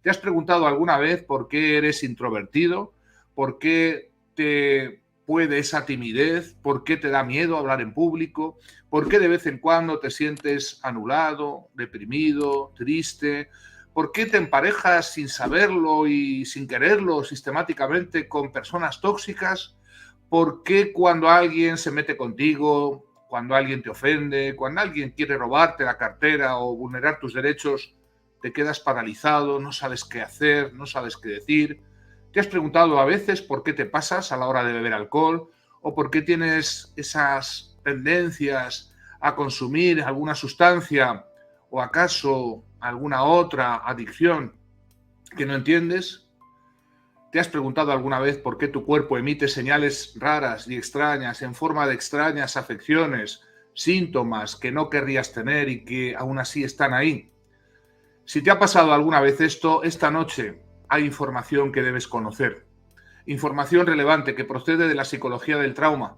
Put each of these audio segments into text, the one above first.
¿Te has preguntado alguna vez por qué eres introvertido? ¿Por qué te puede esa timidez? ¿Por qué te da miedo hablar en público? ¿Por qué de vez en cuando te sientes anulado, deprimido, triste? ¿Por qué te emparejas sin saberlo y sin quererlo sistemáticamente con personas tóxicas? ¿Por qué cuando alguien se mete contigo, cuando alguien te ofende, cuando alguien quiere robarte la cartera o vulnerar tus derechos, te quedas paralizado, no sabes qué hacer, no sabes qué decir? ¿Te has preguntado a veces por qué te pasas a la hora de beber alcohol o por qué tienes esas tendencias a consumir alguna sustancia o acaso alguna otra adicción que no entiendes? ¿Te has preguntado alguna vez por qué tu cuerpo emite señales raras y extrañas en forma de extrañas afecciones, síntomas que no querrías tener y que aún así están ahí? Si te ha pasado alguna vez esto, esta noche hay información que debes conocer. Información relevante que procede de la psicología del trauma,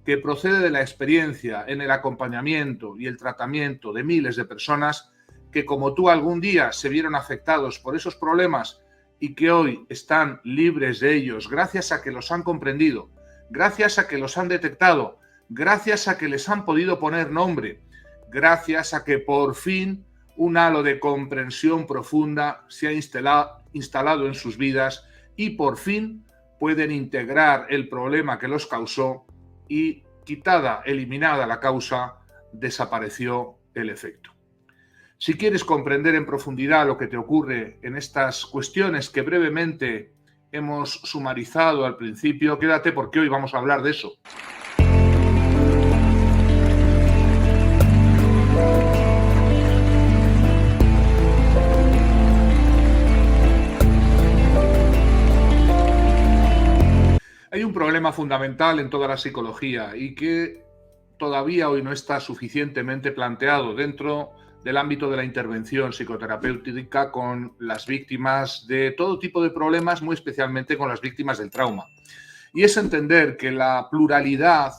que procede de la experiencia en el acompañamiento y el tratamiento de miles de personas que, como tú, algún día se vieron afectados por esos problemas y que hoy están libres de ellos gracias a que los han comprendido, gracias a que los han detectado, gracias a que les han podido poner nombre, gracias a que por fin un halo de comprensión profunda se ha instalado en sus vidas y por fin pueden integrar el problema que los causó y, eliminada la causa, desapareció el efecto. Si quieres comprender en profundidad lo que te ocurre en estas cuestiones que brevemente hemos sumarizado al principio, quédate porque hoy vamos a hablar de eso. Hay un problema fundamental en toda la psicología y que todavía hoy no está suficientemente planteado dentro del ámbito de la intervención psicoterapéutica con las víctimas de todo tipo de problemas, muy especialmente con las víctimas del trauma. Y es entender que la pluralidad,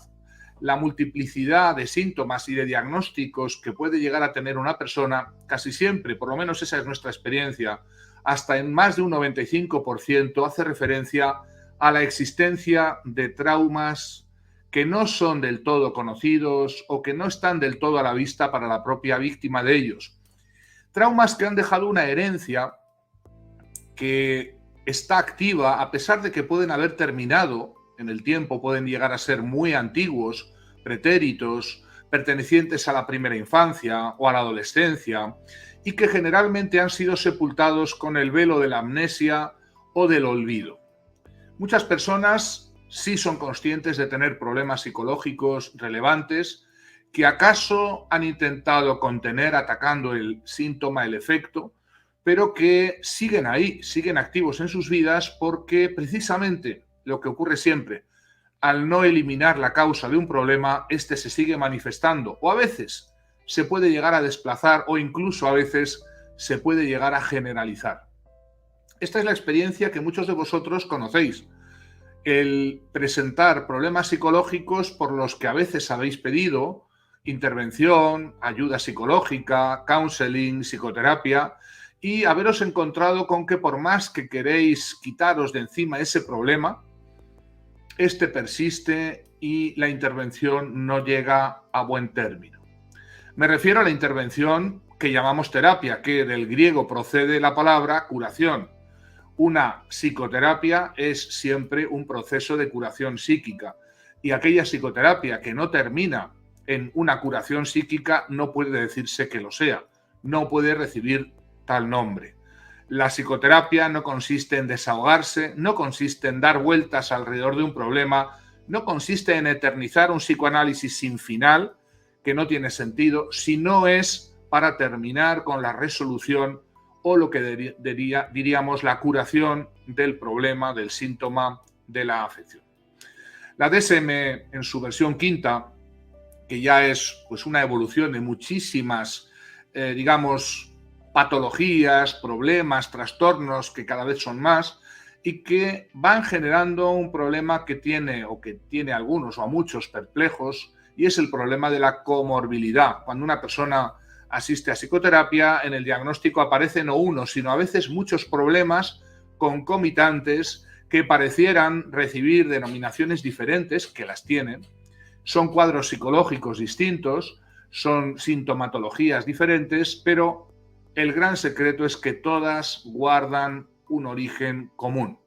la multiplicidad de síntomas y de diagnósticos que puede llegar a tener una persona, casi siempre, por lo menos esa es nuestra experiencia, hasta en más de un 95% hace referencia a la existencia de traumas que no son del todo conocidos o que no están del todo a la vista para la propia víctima de ellos. Traumas que han dejado una herencia que está activa a pesar de que pueden haber terminado en el tiempo, pueden llegar a ser muy antiguos, pretéritos, pertenecientes a la primera infancia o a la adolescencia y que generalmente han sido sepultados con el velo de la amnesia o del olvido. Muchas personas sí son conscientes de tener problemas psicológicos relevantes que acaso han intentado contener atacando el síntoma, el efecto, pero que siguen ahí, siguen activos en sus vidas porque precisamente lo que ocurre siempre, al no eliminar la causa de un problema, este se sigue manifestando o a veces se puede llegar a desplazar o incluso a veces se puede llegar a generalizar. Esta es la experiencia que muchos de vosotros conocéis. El presentar problemas psicológicos por los que a veces habéis pedido intervención, ayuda psicológica, counseling, psicoterapia y haberos encontrado con que por más que queréis quitaros de encima ese problema, este persiste y la intervención no llega a buen término. Me refiero a la intervención que llamamos terapia, que del griego procede la palabra curación. Una psicoterapia es siempre un proceso de curación psíquica y aquella psicoterapia que no termina en una curación psíquica no puede decirse que lo sea, no puede recibir tal nombre. La psicoterapia no consiste en desahogarse, no consiste en dar vueltas alrededor de un problema, no consiste en eternizar un psicoanálisis sin final que no tiene sentido, sino es para terminar con la resolución o lo que diríamos la curación del problema, del síntoma, de la afección. La DSM en su versión quinta, que ya es pues una evolución de muchísimas, patologías, problemas, trastornos que cada vez son más y que van generando un problema que tiene a algunos o a muchos perplejos y es el problema de la comorbilidad. Cuando una persona asiste a psicoterapia, en el diagnóstico aparecen no uno, sino a veces muchos problemas concomitantes que parecieran recibir denominaciones diferentes, que las tienen. Son cuadros psicológicos distintos, son sintomatologías diferentes, pero el gran secreto es que todas guardan un origen común.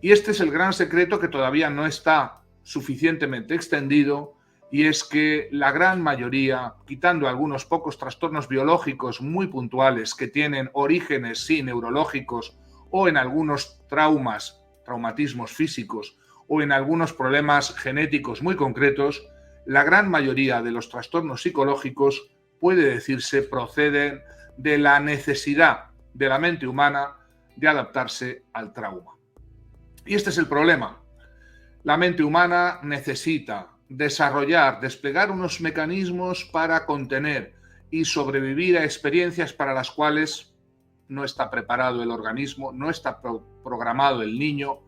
Y este es el gran secreto que todavía no está suficientemente extendido, y es que la gran mayoría, quitando algunos pocos trastornos biológicos muy puntuales que tienen orígenes, sí, neurológicos, o en algunos traumatismos físicos, o en algunos problemas genéticos muy concretos, la gran mayoría de los trastornos psicológicos, puede decirse, proceden de la necesidad de la mente humana de adaptarse al trauma. Y este es el problema. La mente humana necesita desarrollar, desplegar unos mecanismos para contener y sobrevivir a experiencias para las cuales no está preparado el organismo, no está programado el niño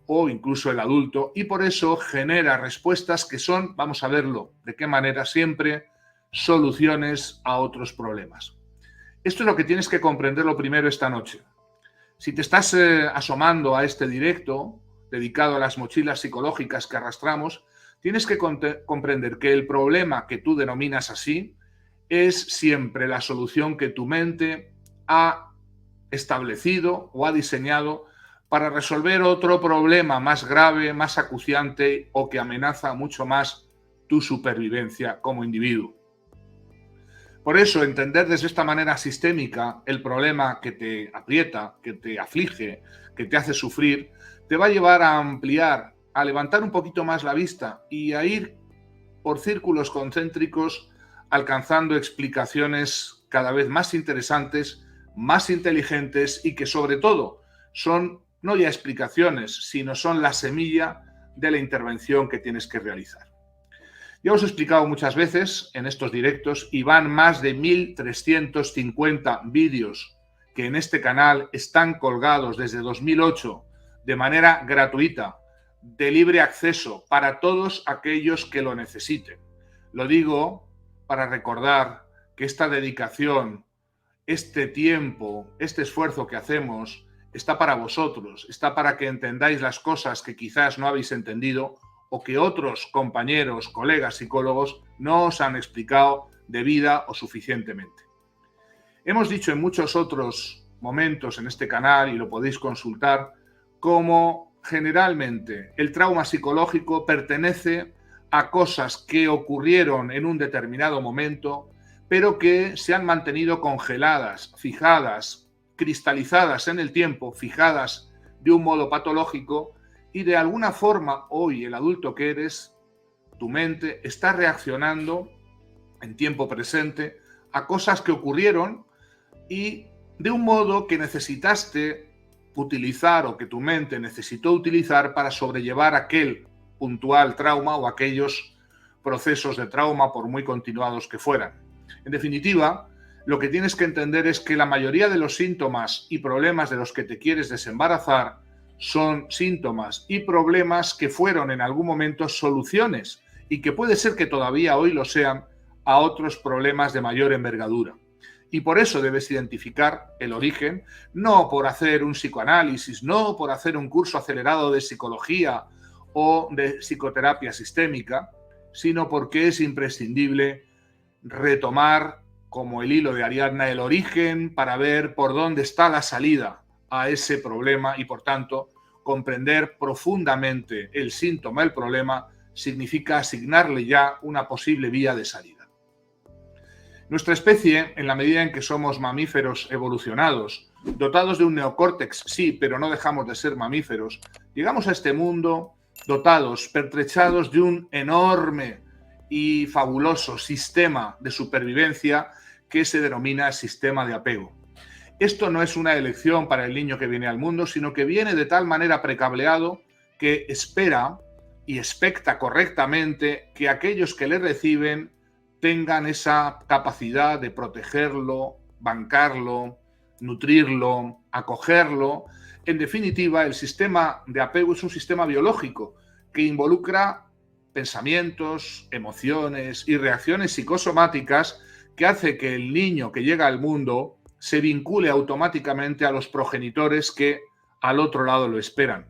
o incluso el adulto, y por eso genera respuestas que son, vamos a verlo de qué manera siempre, soluciones a otros problemas. Esto es lo que tienes que comprender lo primero esta noche. Si te estás asomando a este directo dedicado a las mochilas psicológicas que arrastramos, tienes que comprender que el problema que tú denominas así es siempre la solución que tu mente ha establecido o ha diseñado para resolver otro problema más grave, más acuciante o que amenaza mucho más tu supervivencia como individuo. Por eso, entender desde esta manera sistémica el problema que te aprieta, que te aflige, que te hace sufrir, te va a llevar a ampliar, a levantar un poquito más la vista y a ir por círculos concéntricos alcanzando explicaciones cada vez más interesantes, más inteligentes y que sobre todo son no ya explicaciones, sino son la semilla de la intervención que tienes que realizar. Ya os he explicado muchas veces en estos directos y van más de 1.350 vídeos que en este canal están colgados desde 2008 de manera gratuita, de libre acceso para todos aquellos que lo necesiten. Lo digo para recordar que esta dedicación, este tiempo, este esfuerzo que hacemos está para vosotros, está para que entendáis las cosas que quizás no habéis entendido o que otros compañeros, colegas psicólogos no os han explicado debida o suficientemente. Hemos dicho en muchos otros momentos en este canal, y lo podéis consultar, cómo generalmente el trauma psicológico pertenece a cosas que ocurrieron en un determinado momento, pero que se han mantenido congeladas, fijadas, cristalizadas en el tiempo, fijadas de un modo patológico, y de alguna forma hoy el adulto que eres, tu mente está reaccionando en tiempo presente a cosas que ocurrieron y de un modo que necesitaste utilizar o que tu mente necesitó utilizar para sobrellevar aquel puntual trauma o aquellos procesos de trauma por muy continuados que fueran. En definitiva, lo que tienes que entender es que la mayoría de los síntomas y problemas de los que te quieres desembarazar son síntomas y problemas que fueron en algún momento soluciones y que puede ser que todavía hoy lo sean a otros problemas de mayor envergadura. Y por eso debes identificar el origen, no por hacer un psicoanálisis, no por hacer un curso acelerado de psicología o de psicoterapia sistémica, sino porque es imprescindible retomar como el hilo de Ariadna el origen para ver por dónde está la salida a ese problema y por tanto comprender profundamente el síntoma, el problema, significa asignarle ya una posible vía de salida. Nuestra especie, en la medida en que somos mamíferos evolucionados, dotados de un neocórtex, sí, pero no dejamos de ser mamíferos, llegamos a este mundo dotados, pertrechados de un enorme y fabuloso sistema de supervivencia que se denomina sistema de apego. Esto no es una elección para el niño que viene al mundo, sino que viene de tal manera precableado que espera y expecta correctamente que aquellos que le reciben tengan esa capacidad de protegerlo, bancarlo, nutrirlo, acogerlo. En definitiva, el sistema de apego es un sistema biológico que involucra pensamientos, emociones y reacciones psicosomáticas que hace que el niño que llega al mundo se vincule automáticamente a los progenitores que al otro lado lo esperan.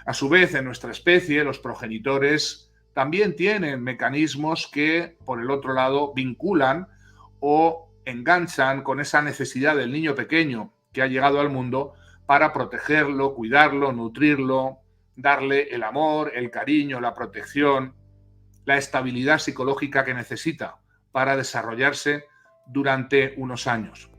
A su vez, en nuestra especie, los progenitores también tienen mecanismos que, por el otro lado, vinculan o enganchan con esa necesidad del niño pequeño que ha llegado al mundo para protegerlo, cuidarlo, nutrirlo, darle el amor, el cariño, la protección, la estabilidad psicológica que necesita para desarrollarse durante unos años.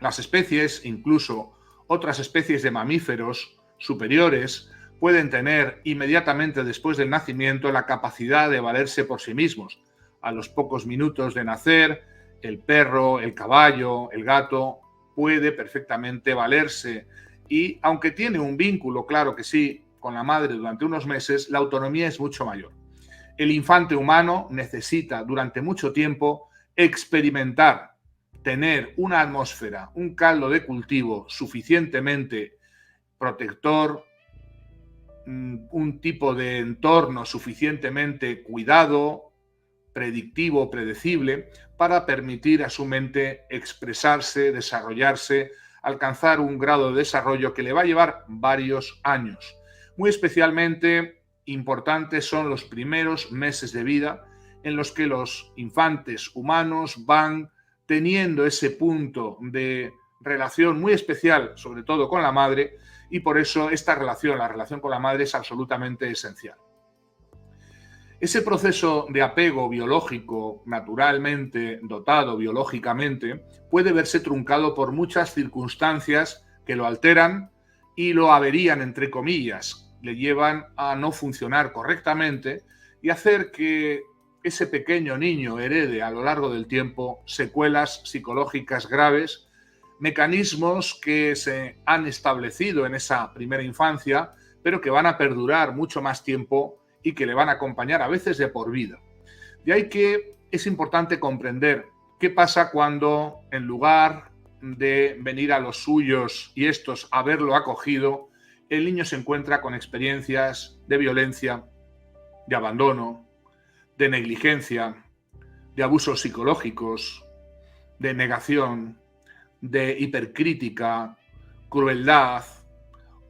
Las especies, incluso otras especies de mamíferos superiores, pueden tener inmediatamente después del nacimiento la capacidad de valerse por sí mismos. A los pocos minutos de nacer, el perro, el caballo, el gato puede perfectamente valerse y, aunque tiene un vínculo, claro que sí, con la madre durante unos meses, la autonomía es mucho mayor. El infante humano necesita durante mucho tiempo experimentar, tener una atmósfera, un caldo de cultivo suficientemente protector, un tipo de entorno suficientemente cuidado, predictivo, predecible, para permitir a su mente expresarse, desarrollarse, alcanzar un grado de desarrollo que le va a llevar varios años. Muy especialmente importantes son los primeros meses de vida en los que los infantes humanos van teniendo ese punto de relación muy especial, sobre todo con la madre, y por eso esta relación, la relación con la madre, es absolutamente esencial. Ese proceso de apego biológico, naturalmente dotado biológicamente, puede verse truncado por muchas circunstancias que lo alteran y lo averían, entre comillas, le llevan a no funcionar correctamente y hacer que ese pequeño niño herede a lo largo del tiempo secuelas psicológicas graves, mecanismos que se han establecido en esa primera infancia, pero que van a perdurar mucho más tiempo y que le van a acompañar a veces de por vida. De ahí que es importante comprender qué pasa cuando, en lugar de venir a los suyos y estos haberlo acogido, el niño se encuentra con experiencias de violencia, de abandono, de negligencia, de abusos psicológicos, de negación, de hipercrítica, crueldad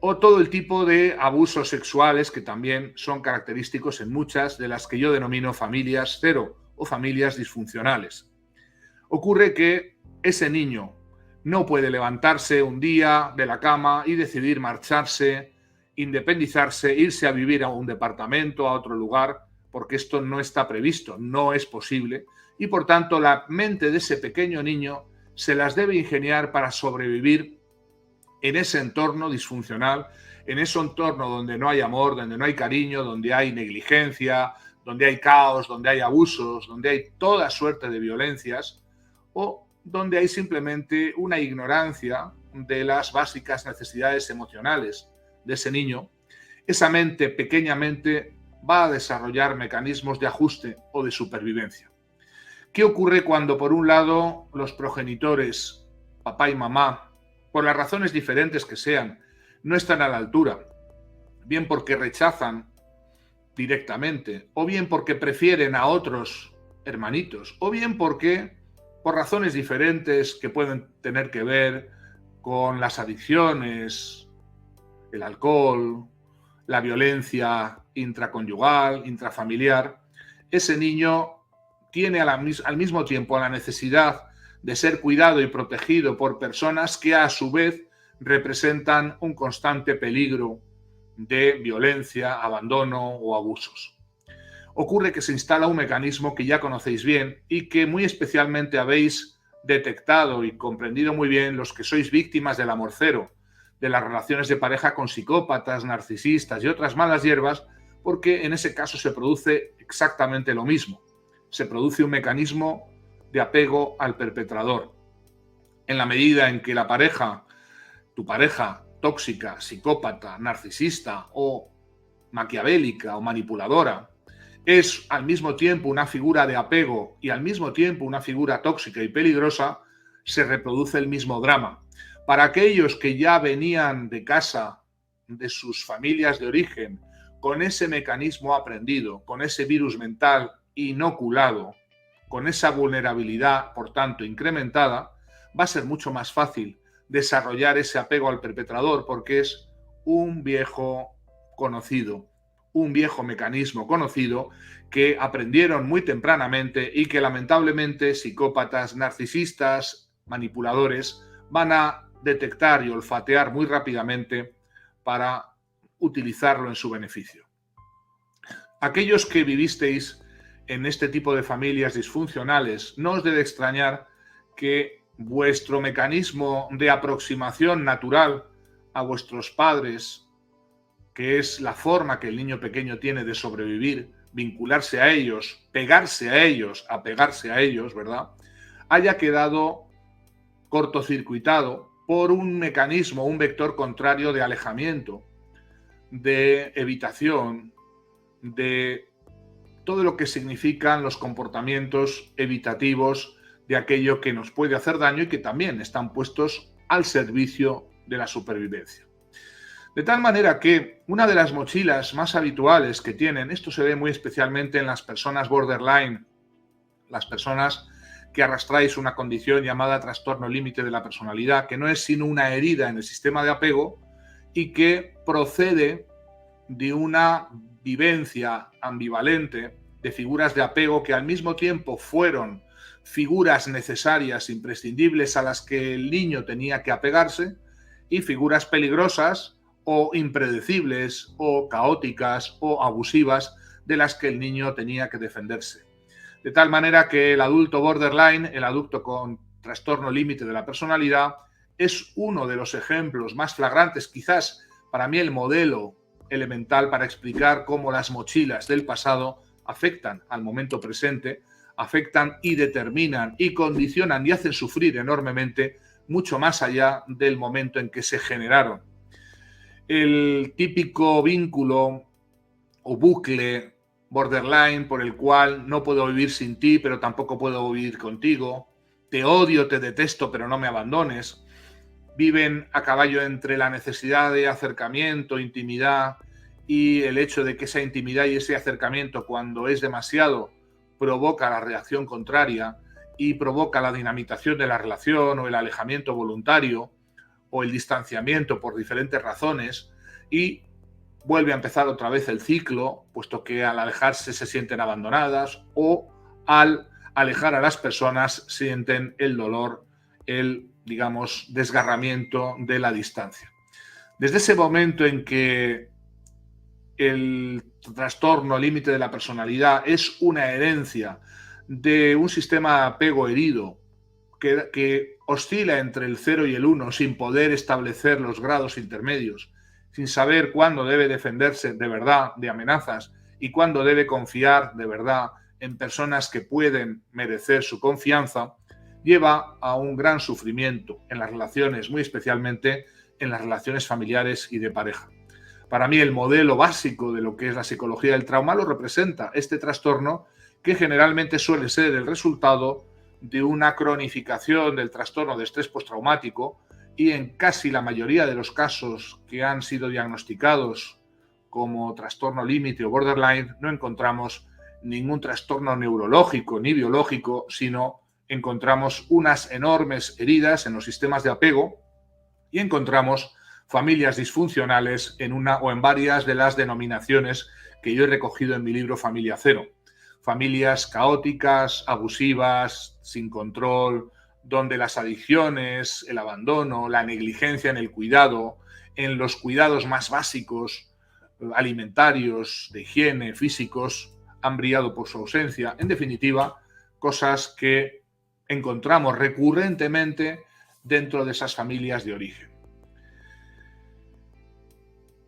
o todo el tipo de abusos sexuales que también son característicos en muchas de las que yo denomino familias cero o familias disfuncionales. Ocurre que ese niño no puede levantarse un día de la cama y decidir marcharse, independizarse, irse a vivir a un departamento, a otro lugar, porque esto no está previsto, no es posible, y por tanto la mente de ese pequeño niño se las debe ingeniar para sobrevivir en ese entorno disfuncional, en ese entorno donde no hay amor, donde no hay cariño, donde hay negligencia, donde hay caos, donde hay abusos, donde hay toda suerte de violencias o donde hay simplemente una ignorancia de las básicas necesidades emocionales de ese niño. Esa mente, pequeñamente, va a desarrollar mecanismos de ajuste o de supervivencia. ¿Qué ocurre cuando, por un lado, los progenitores, papá y mamá, por las razones diferentes que sean, no están a la altura? Bien porque rechazan directamente, o bien porque prefieren a otros hermanitos, o bien porque, por razones diferentes que pueden tener que ver con las adicciones, el alcohol, la violencia intraconyugal, intrafamiliar, ese niño tiene al mismo tiempo la necesidad de ser cuidado y protegido por personas que a su vez representan un constante peligro de violencia, abandono o abusos. Ocurre que se instala un mecanismo que ya conocéis bien y que muy especialmente habéis detectado y comprendido muy bien los que sois víctimas del amor cero, de las relaciones de pareja con psicópatas, narcisistas y otras malas hierbas, porque en ese caso se produce exactamente lo mismo. Se produce un mecanismo de apego al perpetrador. En la medida en que la pareja, tu pareja tóxica, psicópata, narcisista o maquiavélica o manipuladora, es al mismo tiempo una figura de apego y al mismo tiempo una figura tóxica y peligrosa, se reproduce el mismo drama. Para aquellos que ya venían de casa, de sus familias de origen, con ese mecanismo aprendido, con ese virus mental inoculado, con esa vulnerabilidad, por tanto, incrementada, va a ser mucho más fácil desarrollar ese apego al perpetrador porque es un viejo conocido, un viejo mecanismo conocido que aprendieron muy tempranamente y que lamentablemente psicópatas, narcisistas, manipuladores van a detectar y olfatear muy rápidamente para utilizarlo en su beneficio. Aquellos que vivisteis en este tipo de familias disfuncionales, no os debe extrañar que vuestro mecanismo de aproximación natural a vuestros padres, que es la forma que el niño pequeño tiene de sobrevivir, vincularse a ellos, pegarse a ellos, apegarse a ellos, ¿verdad?, haya quedado cortocircuitado por un mecanismo, un vector contrario de alejamiento, de evitación, de todo lo que significan los comportamientos evitativos de aquello que nos puede hacer daño y que también están puestos al servicio de la supervivencia. De tal manera que una de las mochilas más habituales que tienen, esto se ve muy especialmente en las personas borderline, las personas que arrastráis una condición llamada trastorno límite de la personalidad, que no es sino una herida en el sistema de apego y que procede de una vivencia ambivalente de figuras de apego que al mismo tiempo fueron figuras necesarias, imprescindibles a las que el niño tenía que apegarse y figuras peligrosas o impredecibles o caóticas o abusivas de las que el niño tenía que defenderse. De tal manera que el adulto borderline, el adulto con trastorno límite de la personalidad, es uno de los ejemplos más flagrantes, quizás para mí el modelo elemental para explicar cómo las mochilas del pasado afectan al momento presente, afectan y determinan y condicionan y hacen sufrir enormemente mucho más allá del momento en que se generaron. El típico vínculo o bucle borderline por el cual no puedo vivir sin ti, pero tampoco puedo vivir contigo, te odio, te detesto, pero no me abandones, viven a caballo entre la necesidad de acercamiento, intimidad, y el hecho de que esa intimidad y ese acercamiento, cuando es demasiado, provoca la reacción contraria y provoca la dinamitación de la relación o el alejamiento voluntario o el distanciamiento por diferentes razones, y vuelve a empezar otra vez el ciclo, puesto que al alejarse se sienten abandonadas o al alejar a las personas sienten el dolor, el, digamos, desgarramiento de la distancia. Desde ese momento en que el trastorno límite de la personalidad es una herencia de un sistema de apego herido que oscila entre el 0 y el 1 sin poder establecer los grados intermedios, sin saber cuándo debe defenderse de verdad de amenazas y cuándo debe confiar de verdad en personas que pueden merecer su confianza, lleva a un gran sufrimiento en las relaciones, muy especialmente en las relaciones familiares y de pareja. Para mí el modelo básico de lo que es la psicología del trauma lo representa este trastorno, que generalmente suele ser el resultado de una cronificación del trastorno de estrés postraumático, y en casi la mayoría de los casos que han sido diagnosticados como trastorno límite o borderline no encontramos ningún trastorno neurológico ni biológico, sino encontramos unas enormes heridas en los sistemas de apego y encontramos familias disfuncionales en una o en varias de las denominaciones que yo he recogido en mi libro Familia Cero. Familias caóticas, abusivas, sin control, donde las adicciones, el abandono, la negligencia en el cuidado, en los cuidados más básicos, alimentarios, de higiene, físicos, han brillado por su ausencia. En definitiva, cosas que encontramos recurrentemente dentro de esas familias de origen.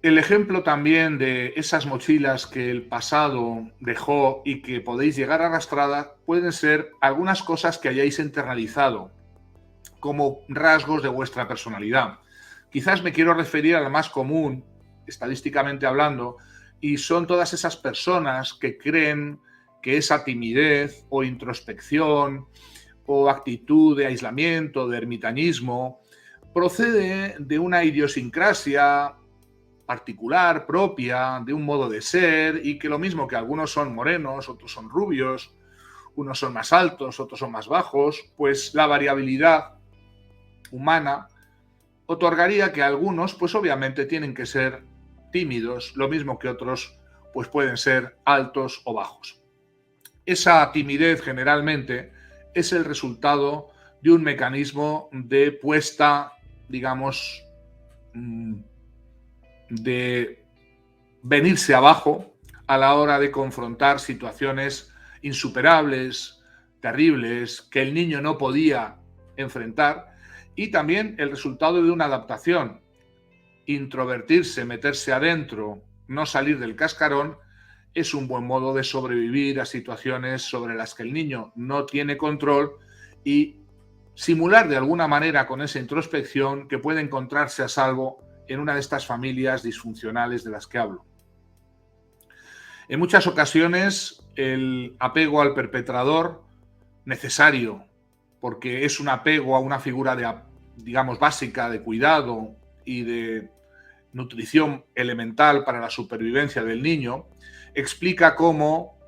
El ejemplo también de esas mochilas que el pasado dejó y que podéis llegar arrastradas pueden ser algunas cosas que hayáis internalizado como rasgos de vuestra personalidad. Quizás me quiero referir a la más común, estadísticamente hablando, y son todas esas personas que creen que esa timidez o introspección o actitud de aislamiento, de ermitañismo, procede de una idiosincrasia particular, propia, de un modo de ser, y que lo mismo que algunos son morenos, otros son rubios, unos son más altos, otros son más bajos, pues la variabilidad humana otorgaría que algunos, pues obviamente tienen que ser tímidos, lo mismo que otros, pues pueden ser altos o bajos. Esa timidez generalmente es el resultado de un mecanismo de puesta, digamos, de venirse abajo a la hora de confrontar situaciones insuperables, terribles, que el niño no podía enfrentar, y también el resultado de una adaptación. Introvertirse, meterse adentro, no salir del cascarón, es un buen modo de sobrevivir a situaciones sobre las que el niño no tiene control y simular de alguna manera con esa introspección que puede encontrarse a salvo en una de estas familias disfuncionales de las que hablo. En muchas ocasiones el apego al perpetrador, necesario, porque es un apego a una figura de, digamos, básica de cuidado y de nutrición elemental para la supervivencia del niño, explica cómo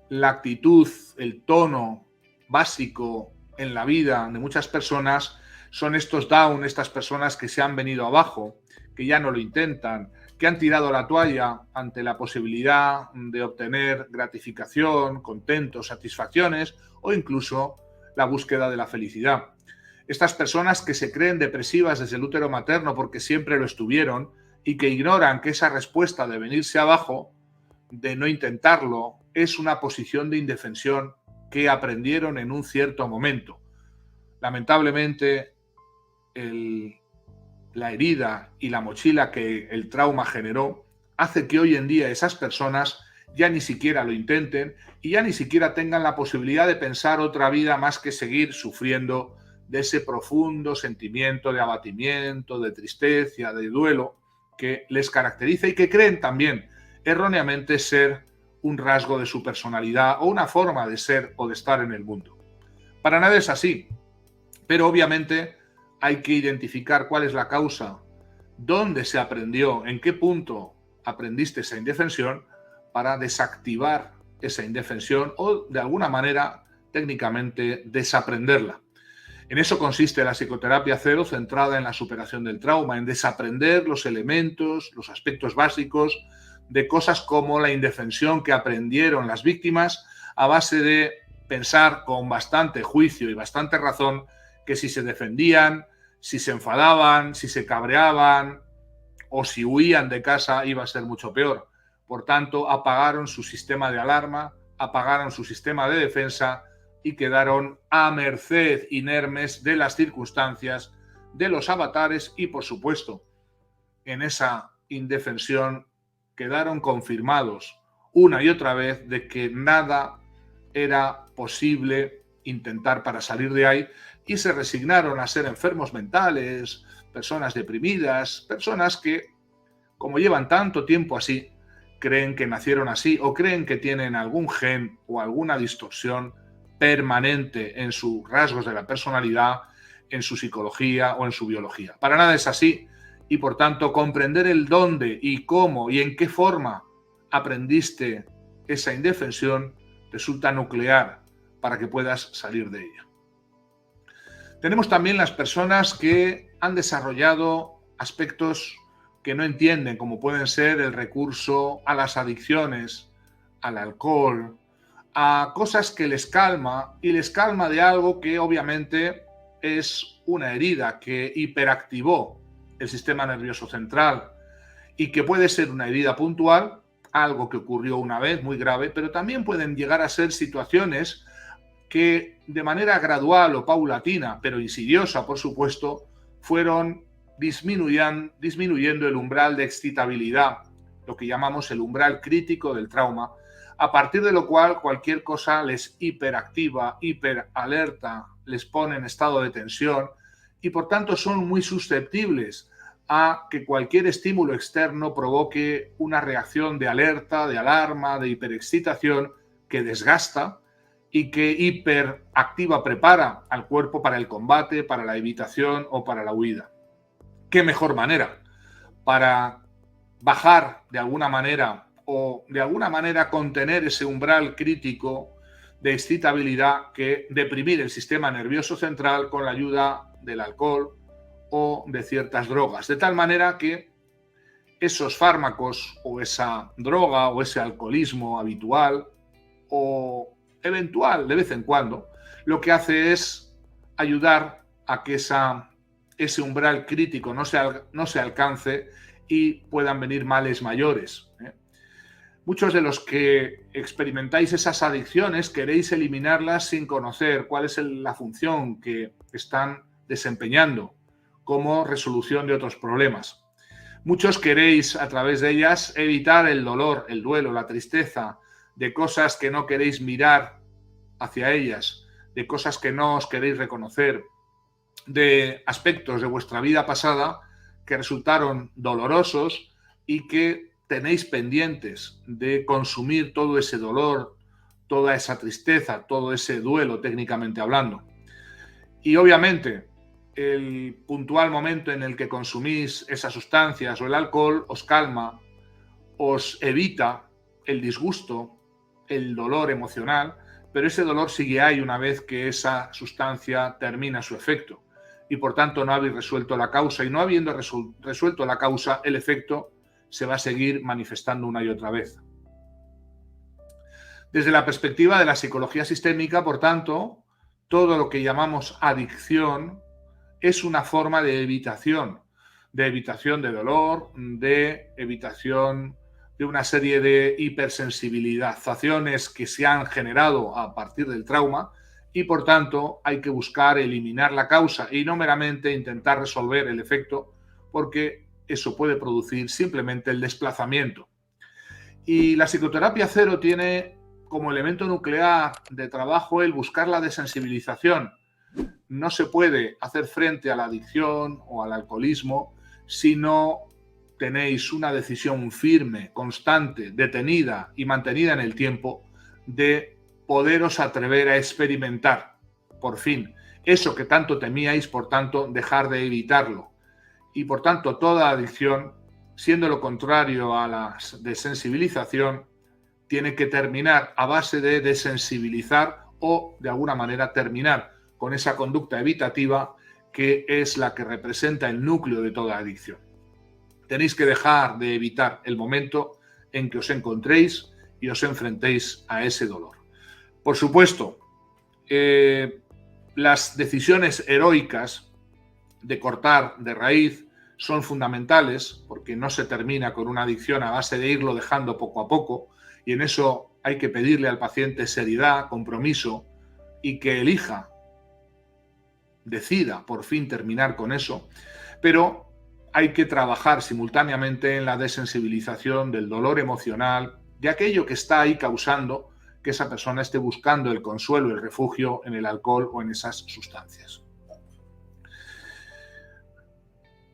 la actitud, el tono básico en la vida de muchas personas son estos down, estas personas que se han venido abajo, que ya no lo intentan, que han tirado la toalla ante la posibilidad de obtener gratificación, contentos, satisfacciones o incluso la búsqueda de la felicidad. Estas personas que se creen depresivas desde el útero materno porque siempre lo estuvieron y que ignoran que esa respuesta de venirse abajo, de no intentarlo, es una posición de indefensión que aprendieron en un cierto momento. Lamentablemente, la herida y la mochila que el trauma generó hace que hoy en día esas personas ya ni siquiera lo intenten y ya ni siquiera tengan la posibilidad de pensar otra vida más que seguir sufriendo de ese profundo sentimiento de abatimiento, de tristeza, de duelo que les caracteriza y que creen también erróneamente ser un rasgo de su personalidad o una forma de ser o de estar en el mundo. Para nada es así, pero obviamente hay que identificar cuál es la causa, dónde se aprendió, en qué punto aprendiste esa indefensión para desactivar esa indefensión o de alguna manera técnicamente desaprenderla. En eso consiste la psicoterapia cero, centrada en la superación del trauma, en desaprender los elementos, los aspectos básicos de cosas como la indefensión que aprendieron las víctimas a base de pensar con bastante juicio y bastante razón que si se defendían, si se enfadaban, si se cabreaban o si huían de casa iba a ser mucho peor. Por tanto, apagaron su sistema de alarma, apagaron su sistema de defensa y quedaron a merced inermes de las circunstancias, de los avatares y, por supuesto, en esa indefensión quedaron confirmados una y otra vez de que nada era posible intentar para salir de ahí y se resignaron a ser enfermos mentales, personas deprimidas, personas que, como llevan tanto tiempo así, creen que nacieron así o creen que tienen algún gen o alguna distorsión permanente en sus rasgos de la personalidad, en su psicología o en su biología. Para nada es así y, por tanto, comprender el dónde y cómo y en qué forma aprendiste esa indefensión resulta nuclear para que puedas salir de ella. Tenemos también las personas que han desarrollado aspectos que no entienden, como pueden ser el recurso a las adicciones, al alcohol, a cosas que les calma y les calma de algo que obviamente es una herida que hiperactivó el sistema nervioso central y que puede ser una herida puntual, algo que ocurrió una vez muy grave, pero también pueden llegar a ser situaciones que de manera gradual o paulatina, pero insidiosa por supuesto, fueron disminuyendo el umbral de excitabilidad, lo que llamamos el umbral crítico del trauma, a partir de lo cual cualquier cosa les hiperactiva, hiperalerta, les pone en estado de tensión y por tanto son muy susceptibles a que cualquier estímulo externo provoque una reacción de alerta, de alarma, de hiperexcitación que desgasta y que hiperactiva prepara al cuerpo para el combate, para la evitación o para la huida. ¿Qué mejor manera para bajar de alguna manera o de alguna manera contener ese umbral crítico de excitabilidad que deprimir el sistema nervioso central con la ayuda del alcohol o de ciertas drogas. De tal manera que esos fármacos o esa droga o ese alcoholismo habitual o eventual de vez en cuando, lo que hace es ayudar a que ese umbral crítico no se alcance y puedan venir males mayores. Muchos de los que experimentáis esas adicciones queréis eliminarlas sin conocer cuál es la función que están desempeñando como resolución de otros problemas. Muchos queréis a través de ellas evitar el dolor, el duelo, la tristeza, de cosas que no queréis mirar hacia ellas, de cosas que no os queréis reconocer, de aspectos de vuestra vida pasada que resultaron dolorosos y que tenéis pendientes de consumir todo ese dolor, toda esa tristeza, todo ese duelo técnicamente hablando. Y obviamente el puntual momento en el que consumís esas sustancias o el alcohol os calma, os evita el disgusto, el dolor emocional, pero ese dolor sigue ahí una vez que esa sustancia termina su efecto y por tanto no habéis resuelto la causa, y no habiendo resuelto la causa, el efecto se va a seguir manifestando una y otra vez. Desde la perspectiva de la psicología sistémica, por tanto, todo lo que llamamos adicción es una forma de evitación de dolor, de evitación de una serie de hipersensibilizaciones que se han generado a partir del trauma, y por tanto hay que buscar eliminar la causa y no meramente intentar resolver el efecto, porque eso puede producir simplemente el desplazamiento. Y la psicoterapia cero tiene como elemento nuclear de trabajo el buscar la desensibilización. No se puede hacer frente a la adicción o al alcoholismo si no tenéis una decisión firme, constante, detenida y mantenida en el tiempo de poderos atrever a experimentar, por fin, eso que tanto temíais, por tanto, dejar de evitarlo. Y por tanto, toda adicción, siendo lo contrario a la desensibilización, tiene que terminar a base de desensibilizar o, de alguna manera, terminar con esa conducta evitativa que es la que representa el núcleo de toda adicción. Tenéis que dejar de evitar el momento en que os encontréis y os enfrentéis a ese dolor. Por supuesto, las decisiones heroicas de cortar de raíz son fundamentales, porque no se termina con una adicción a base de irlo dejando poco a poco, y en eso hay que pedirle al paciente seriedad, compromiso, y que elija, decida por fin terminar con eso, pero hay que trabajar simultáneamente en la desensibilización del dolor emocional, de aquello que está ahí causando que esa persona esté buscando el consuelo, el refugio en el alcohol o en esas sustancias.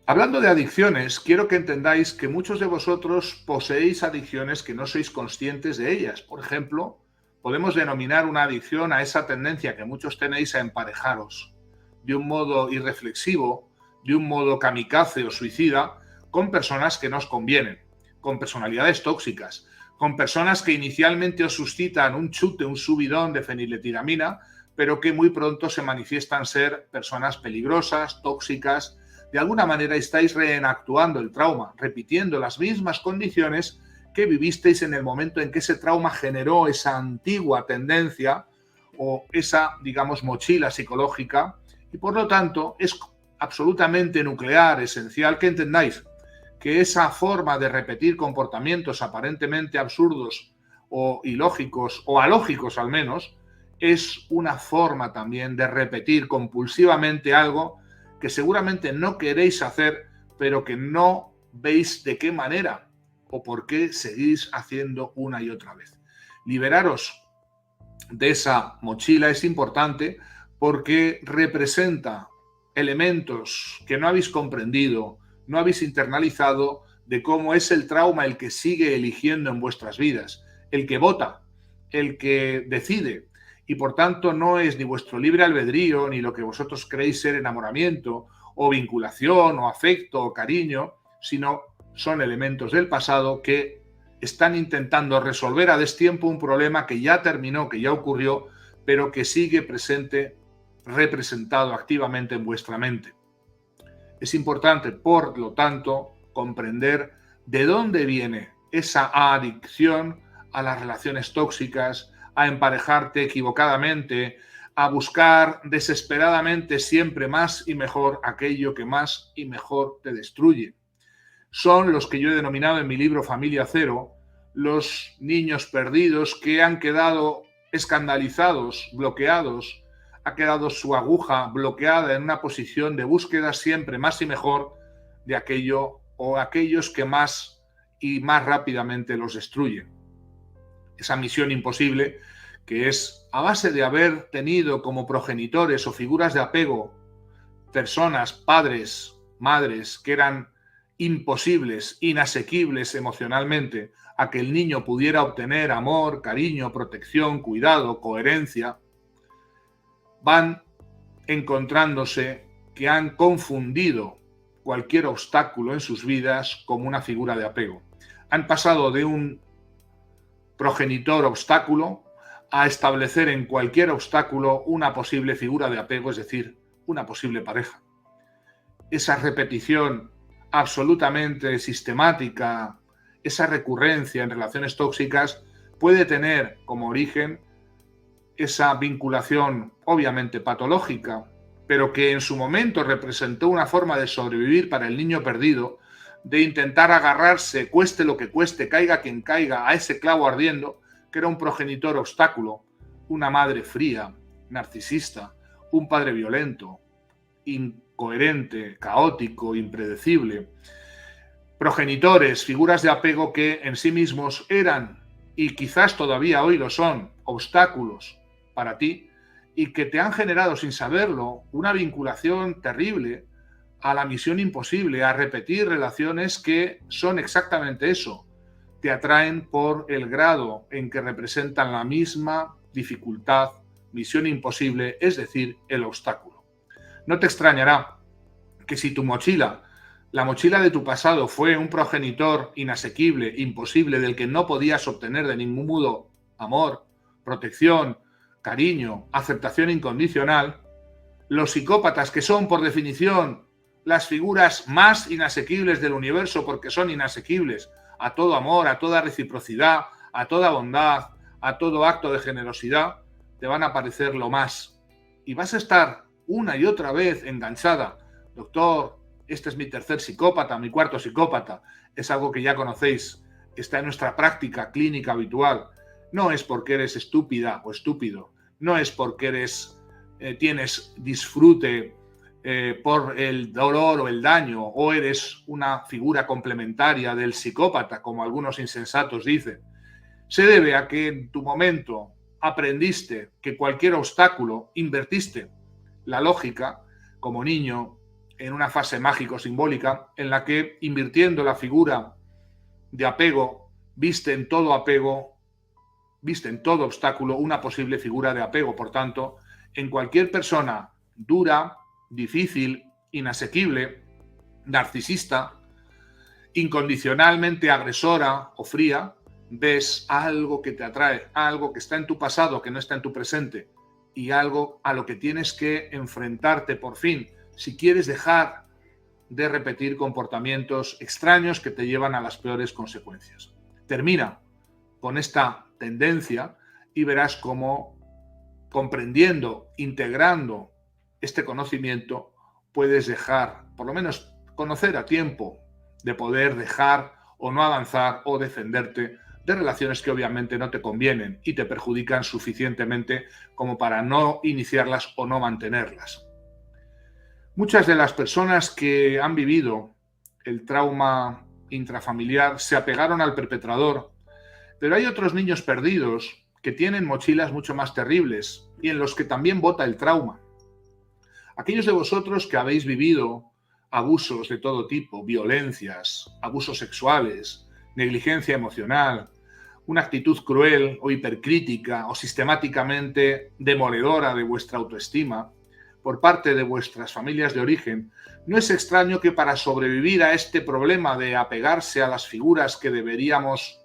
Hablando de adicciones, quiero que entendáis que muchos de vosotros poseéis adicciones que no sois conscientes de ellas. Por ejemplo, podemos denominar una adicción a esa tendencia que muchos tenéis a emparejaros de un modo irreflexivo, de un modo kamikaze o suicida, con personas que no os convienen, con personalidades tóxicas, con personas que inicialmente os suscitan un chute, un subidón de feniletilamina, pero que muy pronto se manifiestan ser personas peligrosas, tóxicas. De alguna manera estáis reenactuando el trauma, repitiendo las mismas condiciones que vivisteis en el momento en que ese trauma generó esa antigua tendencia o esa, digamos, mochila psicológica, y por lo tanto es absolutamente nuclear, esencial que entendáis que esa forma de repetir comportamientos aparentemente absurdos o ilógicos o alógicos al menos, es una forma también de repetir compulsivamente algo que seguramente no queréis hacer, pero que no veis de qué manera o por qué seguís haciendo una y otra vez. Liberaros de esa mochila es importante porque representa elementos que no habéis comprendido, no habéis internalizado, de cómo es el trauma el que sigue eligiendo en vuestras vidas, el que vota, el que decide, y por tanto no es ni vuestro libre albedrío, ni lo que vosotros creéis ser enamoramiento, o vinculación, o afecto, o cariño, sino son elementos del pasado que están intentando resolver a destiempo un problema que ya terminó, que ya ocurrió, pero que sigue presente, representado activamente en vuestra mente. Es importante, por lo tanto, comprender de dónde viene esa adicción a las relaciones tóxicas, a emparejarte equivocadamente, a buscar desesperadamente siempre más y mejor aquello que más y mejor te destruye. Son los que yo he denominado en mi libro Familia Cero, los niños perdidos que han quedado escandalizados, bloqueados, ha quedado su aguja bloqueada en una posición de búsqueda siempre más y mejor de aquello o aquellos que más y más rápidamente los destruyen. Esa misión imposible que es a base de haber tenido como progenitores o figuras de apego personas, padres, madres, que eran imposibles, inasequibles emocionalmente, a que el niño pudiera obtener amor, cariño, protección, cuidado, coherencia, van encontrándose que han confundido cualquier obstáculo en sus vidas como una figura de apego. Han pasado de un progenitor obstáculo a establecer en cualquier obstáculo una posible figura de apego, es decir, una posible pareja. Esa repetición absolutamente sistemática, esa recurrencia en relaciones tóxicas puede tener como origen esa vinculación obviamente patológica, pero que en su momento representó una forma de sobrevivir para el niño perdido, de intentar agarrarse, cueste lo que cueste, caiga quien caiga, a ese clavo ardiendo, que era un progenitor obstáculo, una madre fría, narcisista, un padre violento, incoherente, caótico, impredecible. Progenitores, figuras de apego que en sí mismos eran, y quizás todavía hoy lo son, obstáculos para ti, y que te han generado sin saberlo una vinculación terrible a la misión imposible, a repetir relaciones que son exactamente eso. Te atraen por el grado en que representan la misma dificultad, misión imposible, es decir, el obstáculo. No te extrañará que si tu mochila, la mochila de tu pasado, fue un progenitor inasequible, imposible, del que no podías obtener de ningún modo amor, protección, cariño, aceptación incondicional, los psicópatas, que son por definición las figuras más inasequibles del universo porque son inasequibles a todo amor, a toda reciprocidad, a toda bondad, a todo acto de generosidad, te van a parecer lo más. Y vas a estar una y otra vez enganchada. Doctor, este es mi tercer psicópata, mi cuarto psicópata. Es algo que ya conocéis, está en nuestra práctica clínica habitual. No es porque eres estúpida o estúpido, no es porque tienes disfrute por el dolor o el daño, o eres una figura complementaria del psicópata, como algunos insensatos dicen. Se debe a que en tu momento aprendiste que cualquier obstáculo, invertiste la lógica como niño en una fase mágico-simbólica en la que, invirtiendo la figura de apego, viste en todo obstáculo una posible figura de apego. Por tanto, en cualquier persona dura, difícil, inasequible, narcisista, incondicionalmente agresora o fría, ves algo que te atrae, algo que está en tu pasado, que no está en tu presente, y algo a lo que tienes que enfrentarte por fin, si quieres dejar de repetir comportamientos extraños que te llevan a las peores consecuencias. Termina con esta tendencia y verás cómo, comprendiendo, integrando este conocimiento, puedes dejar, por lo menos conocer a tiempo, de poder dejar o no avanzar o defenderte de relaciones que obviamente no te convienen y te perjudican suficientemente como para no iniciarlas o no mantenerlas. Muchas de las personas que han vivido el trauma intrafamiliar se apegaron al perpetrador, pero hay otros niños perdidos que tienen mochilas mucho más terribles y en los que también bota el trauma. Aquellos de vosotros que habéis vivido abusos de todo tipo, violencias, abusos sexuales, negligencia emocional, una actitud cruel o hipercrítica o sistemáticamente demoledora de vuestra autoestima por parte de vuestras familias de origen, no es extraño que para sobrevivir a este problema de apegarse a las figuras que deberíamos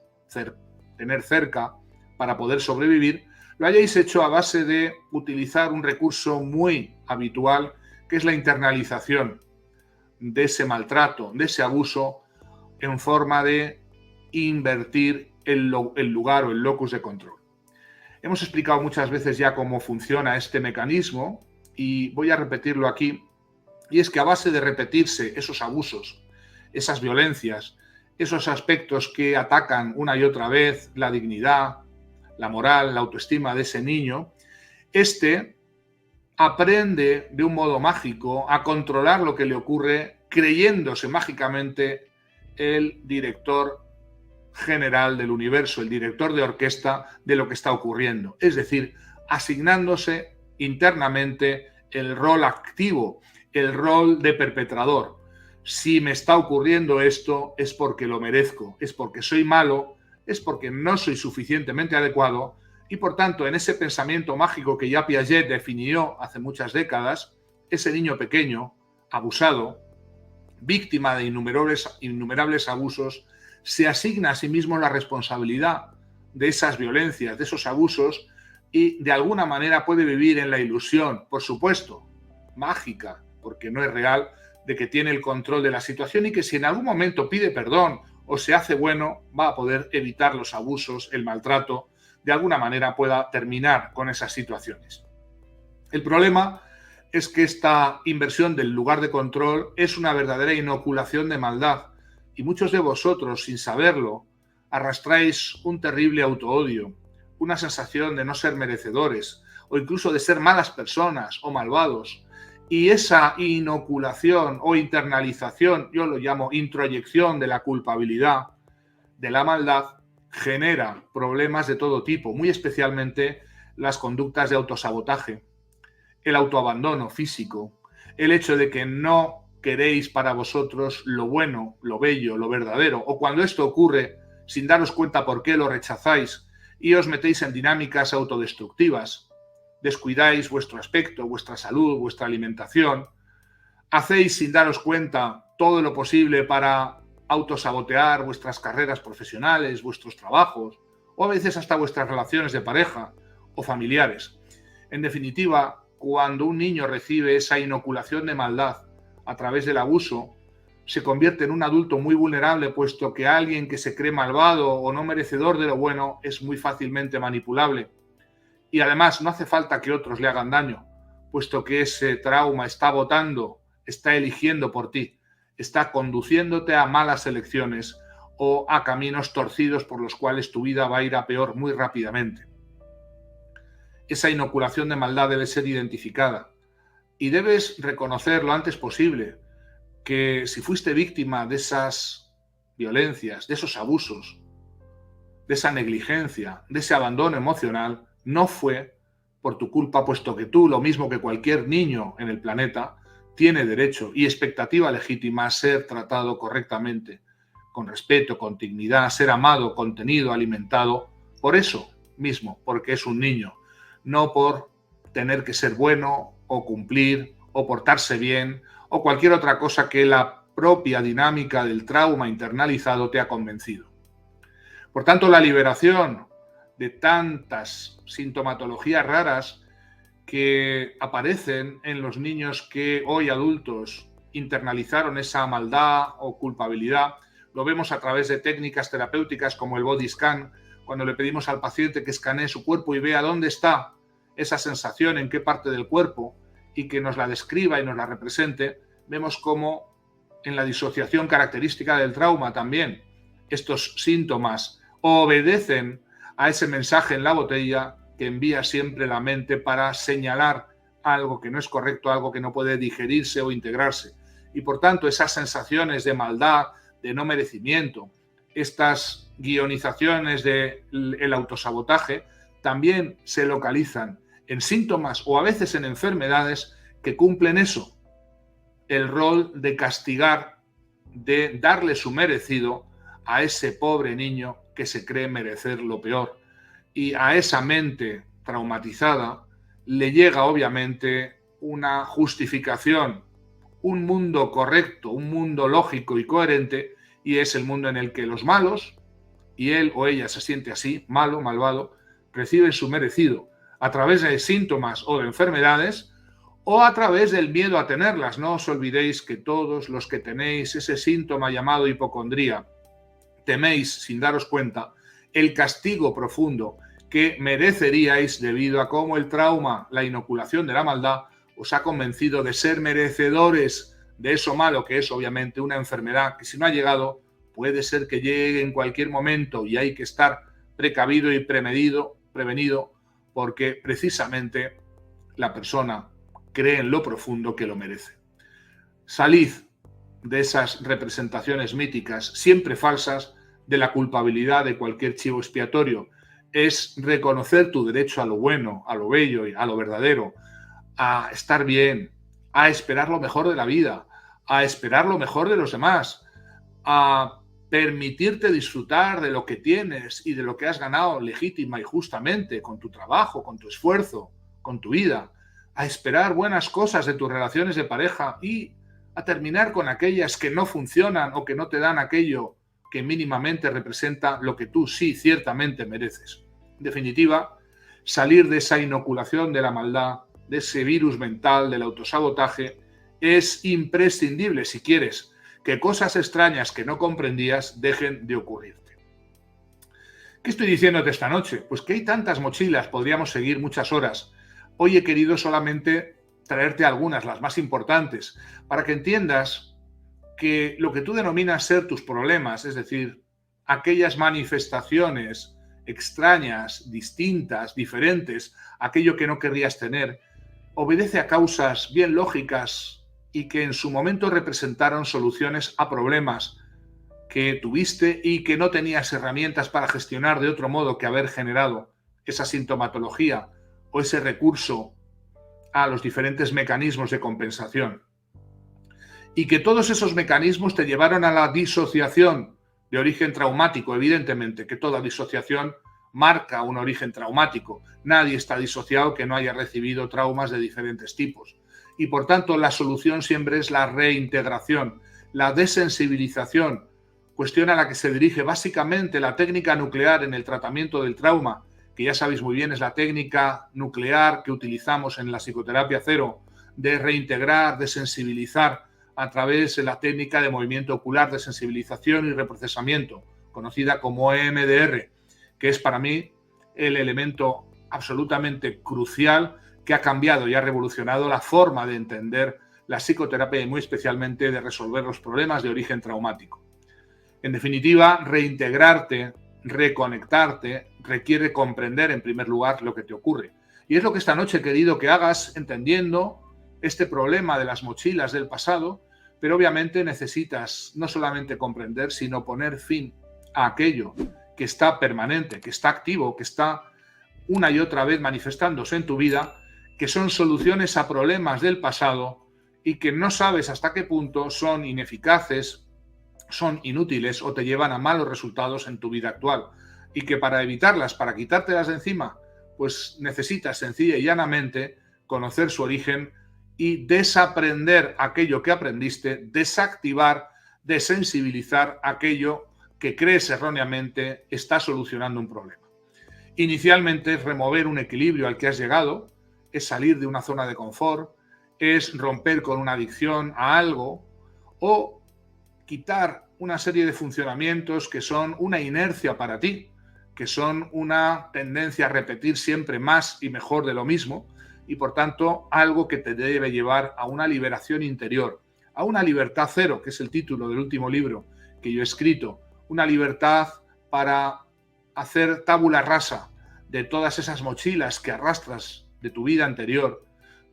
tener cerca para poder sobrevivir, lo hayáis hecho a base de utilizar un recurso muy habitual, que es la internalización de ese maltrato, de ese abuso, en forma de invertir el lugar o el locus de control. Hemos explicado muchas veces ya cómo funciona este mecanismo y voy a repetirlo aquí. Y es que a base de repetirse esos abusos, esas violencias, esos aspectos que atacan una y otra vez la dignidad, la moral, la autoestima de ese niño, este aprende de un modo mágico a controlar lo que le ocurre, creyéndose mágicamente el director general del universo, el director de orquesta de lo que está ocurriendo. Es decir, asignándose internamente el rol activo, el rol de perpetrador. Si me está ocurriendo esto es porque lo merezco, es porque soy malo, es porque no soy suficientemente adecuado y por tanto en ese pensamiento mágico que ya Piaget definió hace muchas décadas, ese niño pequeño, abusado, víctima de innumerables abusos, se asigna a sí mismo la responsabilidad de esas violencias, de esos abusos y de alguna manera puede vivir en la ilusión, por supuesto, mágica, porque no es real, de que tiene el control de la situación y que si en algún momento pide perdón o se hace bueno, va a poder evitar los abusos, el maltrato, de alguna manera pueda terminar con esas situaciones. El problema es que esta inversión del lugar de control es una verdadera inoculación de maldad y muchos de vosotros, sin saberlo, arrastráis un terrible autoodio, una sensación de no ser merecedores o incluso de ser malas personas o malvados. Y esa inoculación o internalización, yo lo llamo introyección de la culpabilidad, de la maldad, genera problemas de todo tipo, muy especialmente las conductas de autosabotaje, el autoabandono físico, el hecho de que no queréis para vosotros lo bueno, lo bello, lo verdadero, o cuando esto ocurre, sin daros cuenta por qué lo rechazáis y os metéis en dinámicas autodestructivas, descuidáis vuestro aspecto, vuestra salud, vuestra alimentación, hacéis sin daros cuenta todo lo posible para autosabotear vuestras carreras profesionales, vuestros trabajos, o a veces hasta vuestras relaciones de pareja o familiares. En definitiva, cuando un niño recibe esa inoculación de maldad a través del abuso, se convierte en un adulto muy vulnerable, puesto que alguien que se cree malvado o no merecedor de lo bueno es muy fácilmente manipulable. Y además no hace falta que otros le hagan daño, puesto que ese trauma está votando, está eligiendo por ti, está conduciéndote a malas elecciones o a caminos torcidos por los cuales tu vida va a ir a peor muy rápidamente. Esa inoculación de maldad debe ser identificada y debes reconocer lo antes posible que si fuiste víctima de esas violencias, de esos abusos, de esa negligencia, de ese abandono emocional, no fue por tu culpa, puesto que tú, lo mismo que cualquier niño en el planeta, tiene derecho y expectativa legítima a ser tratado correctamente, con respeto, con dignidad, a ser amado, contenido, alimentado, por eso mismo, porque es un niño, no por tener que ser bueno o cumplir o portarse bien o cualquier otra cosa que la propia dinámica del trauma internalizado te ha convencido. Por tanto, la liberación de tantas sintomatologías raras que aparecen en los niños que hoy adultos internalizaron esa maldad o culpabilidad, lo vemos a través de técnicas terapéuticas como el body scan, cuando le pedimos al paciente que escanee su cuerpo y vea dónde está esa sensación, en qué parte del cuerpo, y que nos la describa y nos la represente, vemos cómo en la disociación característica del trauma también estos síntomas obedecen a ese mensaje en la botella que envía siempre la mente para señalar algo que no es correcto, algo que no puede digerirse o integrarse. Y por tanto, esas sensaciones de maldad, de no merecimiento, estas guionizaciones del autosabotaje, también se localizan en síntomas o a veces en enfermedades que cumplen eso, el rol de castigar, de darle su merecido a ese pobre niño que se cree merecer lo peor. Y a esa mente traumatizada le llega obviamente una justificación, un mundo correcto, un mundo lógico y coherente, y es el mundo en el que los malos, y él o ella se siente así, malo, malvado, reciben su merecido, a través de síntomas o de enfermedades, o a través del miedo a tenerlas. No os olvidéis que todos los que tenéis ese síntoma llamado hipocondría, teméis, sin daros cuenta, el castigo profundo que mereceríais debido a cómo el trauma, la inoculación de la maldad, os ha convencido de ser merecedores de eso malo que es obviamente una enfermedad que si no ha llegado puede ser que llegue en cualquier momento y hay que estar precavido y prevenido porque precisamente la persona cree en lo profundo que lo merece. Salid de esas representaciones míticas, siempre falsas, de la culpabilidad de cualquier chivo expiatorio. Es reconocer tu derecho a lo bueno, a lo bello y a lo verdadero, a estar bien, a esperar lo mejor de la vida, a esperar lo mejor de los demás, a permitirte disfrutar de lo que tienes y de lo que has ganado legítima y justamente con tu trabajo, con tu esfuerzo, con tu vida, a esperar buenas cosas de tus relaciones de pareja y a terminar con aquellas que no funcionan o que no te dan aquello que mínimamente representa lo que tú sí ciertamente mereces. En definitiva, salir de esa inoculación de la maldad, de ese virus mental, del autosabotaje, es imprescindible si quieres que cosas extrañas que no comprendías dejen de ocurrirte. ¿Qué estoy diciéndote esta noche? Pues que hay tantas mochilas, podríamos seguir muchas horas. Hoy he querido solamente traerte algunas, las más importantes, para que entiendas que lo que tú denominas ser tus problemas, es decir, aquellas manifestaciones extrañas, distintas, diferentes, aquello que no querrías tener, obedece a causas bien lógicas y que en su momento representaron soluciones a problemas que tuviste y que no tenías herramientas para gestionar de otro modo que haber generado esa sintomatología o ese recurso a los diferentes mecanismos de compensación. Y que todos esos mecanismos te llevaron a la disociación de origen traumático, evidentemente, que toda disociación marca un origen traumático. Nadie está disociado que no haya recibido traumas de diferentes tipos. Y por tanto, la solución siempre es la reintegración, la desensibilización, cuestión a la que se dirige básicamente la técnica nuclear en el tratamiento del trauma, que ya sabéis muy bien es la técnica nuclear que utilizamos en la psicoterapia cero, de reintegrar, de sensibilizar a través de la técnica de movimiento ocular de sensibilización y reprocesamiento, conocida como EMDR, que es para mí el elemento absolutamente crucial que ha cambiado y ha revolucionado la forma de entender la psicoterapia y muy especialmente de resolver los problemas de origen traumático. En definitiva, reintegrarte, reconectarte, requiere comprender en primer lugar lo que te ocurre. Y es lo que esta noche he querido que hagas entendiendo este problema de las mochilas del pasado, pero obviamente necesitas no solamente comprender, sino poner fin a aquello que está permanente, que está activo, que está una y otra vez manifestándose en tu vida, que son soluciones a problemas del pasado y que no sabes hasta qué punto son ineficaces, son inútiles o te llevan a malos resultados en tu vida actual. Y que para evitarlas, para quitártelas de encima, pues necesitas sencilla y llanamente conocer su origen y desaprender aquello que aprendiste, desactivar, desensibilizar aquello que crees erróneamente está solucionando un problema. Inicialmente es remover un equilibrio al que has llegado, es salir de una zona de confort, es romper con una adicción a algo o quitar una serie de funcionamientos que son una inercia para ti, que son una tendencia a repetir siempre más y mejor de lo mismo y por tanto algo que te debe llevar a una liberación interior, a una libertad cero, que es el título del último libro que yo he escrito, una libertad para hacer tabula rasa de todas esas mochilas que arrastras de tu vida anterior,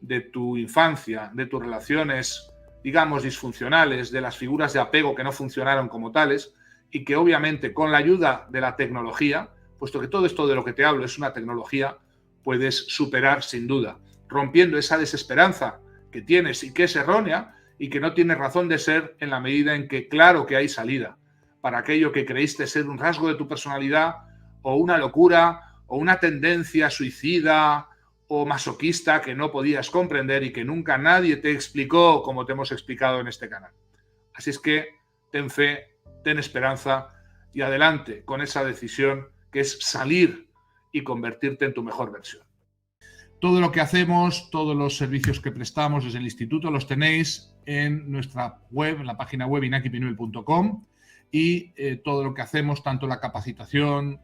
de tu infancia, de tus relaciones, digamos, disfuncionales, de las figuras de apego que no funcionaron como tales y que obviamente con la ayuda de la tecnología, puesto que todo esto de lo que te hablo es una tecnología, puedes superar sin duda, rompiendo esa desesperanza que tienes y que es errónea y que no tiene razón de ser en la medida en que claro que hay salida para aquello que creíste ser un rasgo de tu personalidad o una locura o una tendencia suicida o masoquista que no podías comprender y que nunca nadie te explicó como te hemos explicado en este canal. Así es que ten fe, ten esperanza y adelante con esa decisión que es salir y convertirte en tu mejor versión. Todo lo que hacemos, todos los servicios que prestamos desde el instituto los tenéis en nuestra web, en la página web inakipinuel.com, y todo lo que hacemos, tanto la capacitación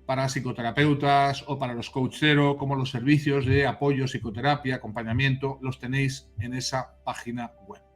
para psicoterapeutas o para los coach zero, como los servicios de apoyo, psicoterapia, acompañamiento, los tenéis en esa página web.